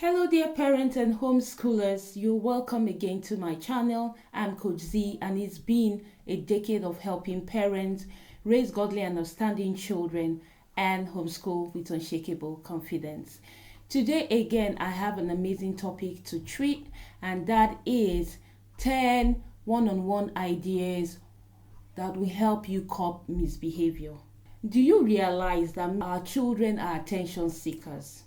Hello dear parents and homeschoolers, you're welcome again to my channel. I'm Coach Z and it's been a decade of helping parents raise godly and understanding children and homeschool with unshakable confidence. Today again I have an amazing topic to treat, and that is 10 one-on-one ideas that will help you curb misbehavior. Do you realize that our children are attention seekers?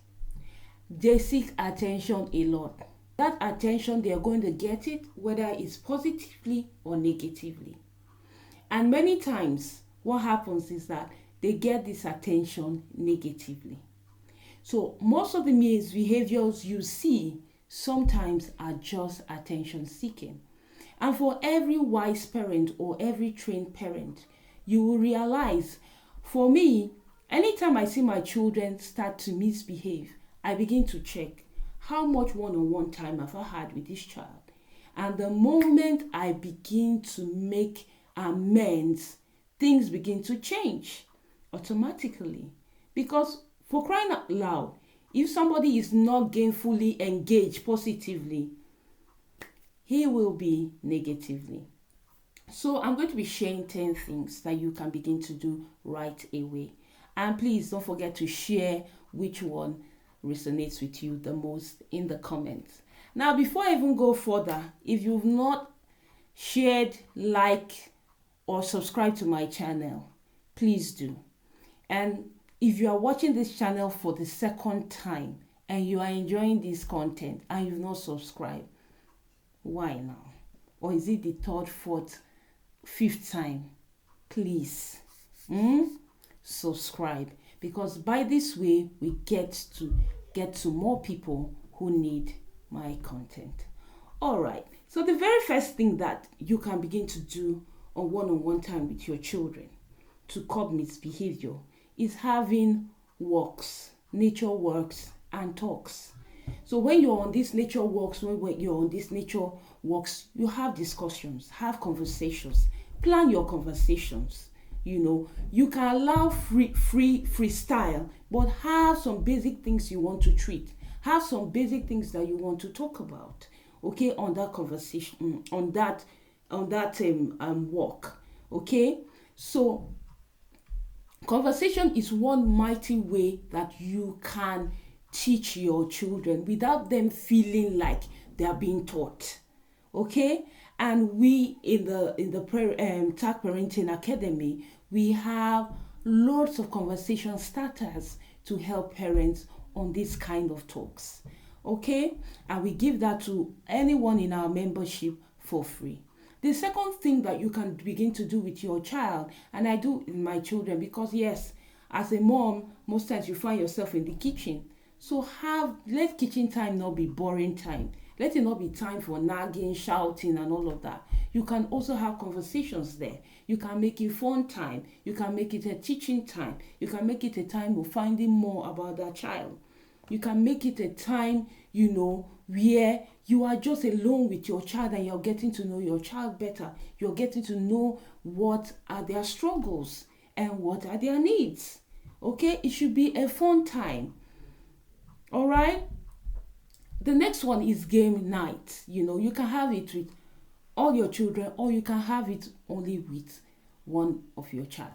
They seek attention a lot. That attention, they are going to get it whether it's positively or negatively. And many times what happens is that they get this attention negatively. So most of the misbehaviors you see sometimes are just attention seeking. And for every wise parent or every trained parent, you will realize, for me, anytime I see my children start to misbehave, I begin to check how much one-on-one time have I had with this child. And the moment I begin to make amends, things begin to change automatically. Because for crying out loud, if somebody is not gainfully engaged positively, he will be negatively. So I'm going to be sharing 10 things that you can begin to do right away. And please don't forget to share which one resonates with you the most in the comments. Now, before I even go further, if you've not shared, like, or subscribed to my channel, please do. And if you are watching this channel for the second time and you are enjoying this content and you've not subscribed, why now? Or is it the third, fourth, fifth time? Please subscribe, because by this way we get to more people who need my content. All right, so the very first thing that you can begin to do on one-on-one time with your children to curb misbehavior is having walks, nature walks and talks. So when you're on these nature walks, you have discussions, have conversations, plan your conversations. You can allow freestyle, but have some basic things you want to treat. Have some basic things that you want to talk about. Okay, on that conversation, on that walk. Okay, so conversation is one mighty way that you can teach your children without them feeling like they are being taught. Okay, and we in the Tag Parenting Academy, we have lots of conversation starters to help parents on this kind of talks. Okay, and we give that to anyone in our membership for free. The second thing that you can begin to do with your child, and I do in my children, because yes, as a mom, most times you find yourself in the kitchen. So let kitchen time not be boring time. Let it not be time for nagging, shouting, and all of that. You can also have conversations there. You can make it fun time. You can make it a teaching time. You can make it a time of finding more about that child. You can make it a time, where you are just alone with your child and you're getting to know your child better. You're getting to know what are their struggles and what are their needs. Okay, it should be a fun time. All right. The next one is game night. You can have it with all your children, or you can have it only with one of your child.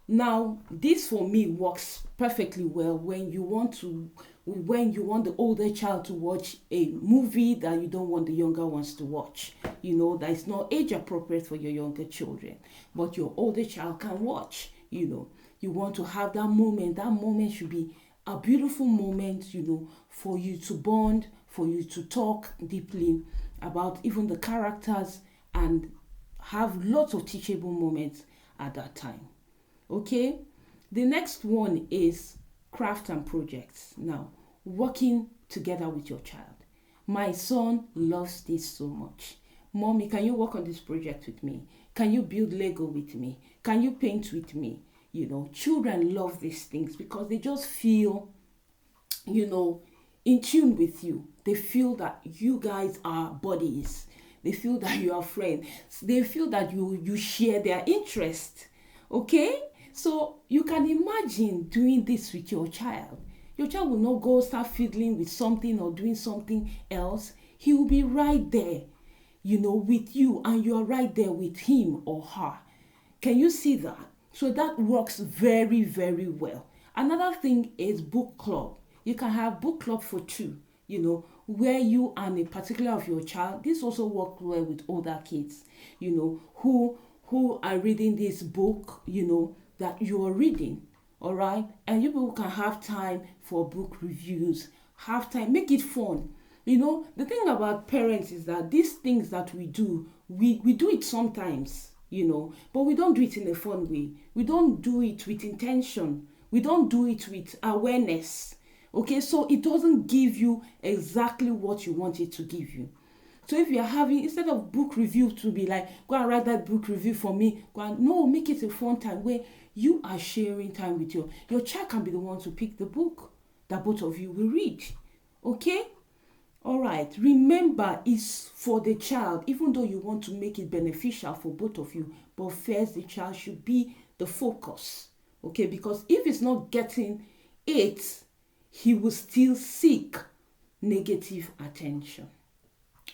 Now, this for me works perfectly well when you want the older child to watch a movie that you don't want the younger ones to watch. That is not age appropriate for your younger children, but your older child can watch. You want to have that moment. That moment should be a beautiful moment, for you to bond, for you to talk deeply about even the characters and have lots of teachable moments at that time. Okay, the next one is craft and projects. Now, working together with your child. My son loves this so much. Mommy, can you work on this project with me? Can you build Lego with me? Can you paint with me? Children love these things because they just feel, in tune with you. They feel that you guys are buddies. They feel that you are friends. They feel that you share their interest. Okay? So you can imagine doing this with your child. Your child will not go start fiddling with something or doing something else. He will be right there, with you, and you are right there with him or her. Can you see that? So that works very, very well. Another thing is book club. You can have book club for two, where you and a particular of your child. This also works well with older kids, who are reading this book, that you are reading. All right. And you people can have time for book reviews. Have time. Make it fun. The thing about parents is that these things that we do, we do it sometimes, but we don't do it in a fun way. We don't do it with intention. We don't do it with awareness. Okay, so it doesn't give you exactly what you want it to give you. So if you're having, instead of book review to be like, go and write that book review for me, no, make it a fun time where you are sharing time with your child can be the one to pick the book that both of you will read. Okay? All right. Remember, it's for the child, even though you want to make it beneficial for both of you, but first the child should be the focus. Okay? Because if it's not getting it, he will still seek negative attention.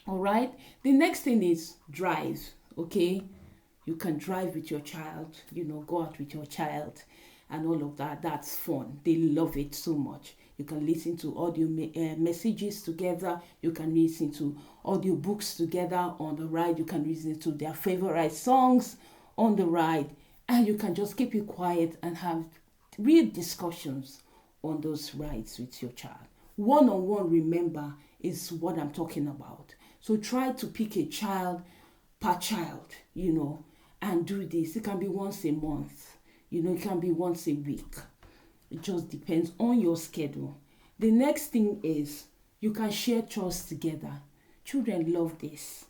All right. The next thing is drive. Okay. You can drive with your child, go out with your child and all of that. That's fun. They love it so much. You can listen to audio messages together. You can listen to audio books together on the ride. You can listen to their favorite songs on the ride. And you can just keep it quiet and have real discussions on those rides with your child. One-on-one, remember, is what I'm talking about. So try to pick a child per child, and do this. It can be once a month, it can be once a week. It just depends on your schedule. The next thing is you can share chores together. Children love this,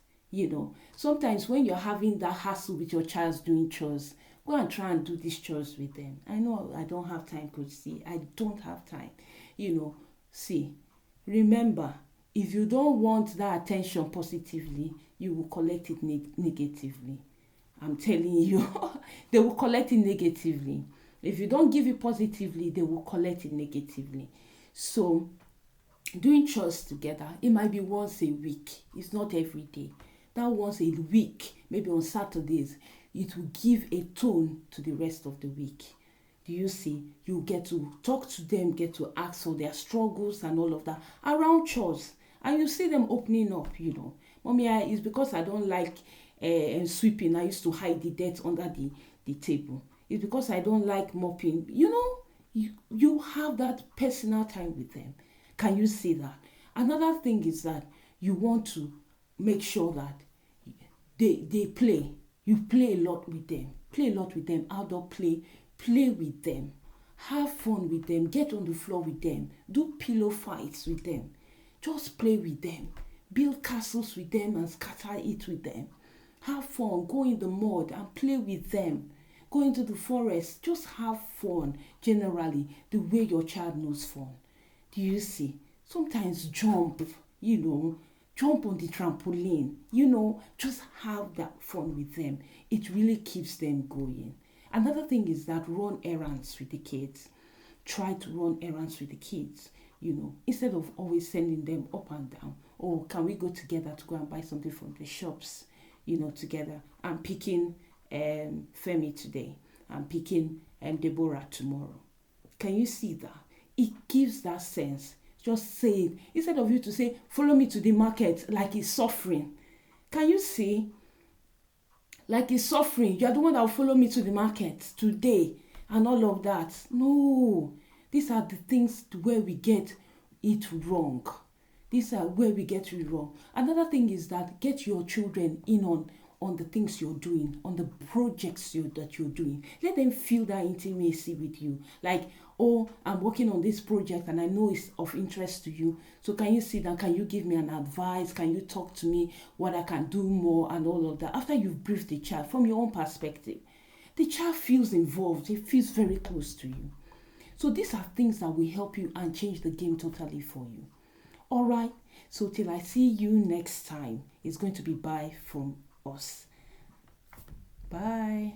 Sometimes when you're having that hassle with your child doing chores, go and try and do these chores with them. I know I don't have time, Coach C. I don't have time. See, remember, if you don't want that attention positively, you will collect it negatively. I'm telling you, they will collect it negatively. If you don't give it positively, they will collect it negatively. So, doing chores together, it might be once a week. It's not every day. That once a week, maybe on Saturdays, it will give a tone to the rest of the week. Do you see? You get to talk to them, get to ask for their struggles and all of that around chores. And you see them opening up, Mommy, it's because I don't like sweeping. I used to hide the dirt under the table. It's because I don't like mopping. You have that personal time with them. Can you see that? Another thing is that you want to make sure that they play. You play a lot with them. Play a lot with them. Outdoor play. Play with them. Have fun with them. Get on the floor with them. Do pillow fights with them. Just play with them. Build castles with them and scatter it with them. Have fun. Go in the mud and play with them. Go into the forest. Just have fun. Generally, the way your child knows fun. Do you see? Sometimes jump, jump on the trampoline. Just have that fun with them. It really keeps them going. Another thing is that run errands with the kids. Try to run errands with the kids. Instead of always sending them up and down. Or can we go together to go and buy something from the shops, together. I'm picking Femi today. I'm picking Deborah tomorrow. Can you see that? It gives that sense. Just say it. Instead of you to say, follow me to the market like he's suffering. Can you see? Like he's suffering. You're the one that will follow me to the market today and all of that. No. These are the things where we get it wrong. These are where we get it wrong. Another thing is that get your children in on the things you're doing, on the projects that you're doing. Let them feel that intimacy with you. Like, oh, I'm working on this project and I know it's of interest to you. So can you sit down? Can you give me an advice? Can you talk to me what I can do more and all of that? After you've briefed the child from your own perspective, the child feels involved. He feels very close to you. So these are things that will help you and change the game totally for you. All right. So till I see you next time, it's going to be bye from us. Bye.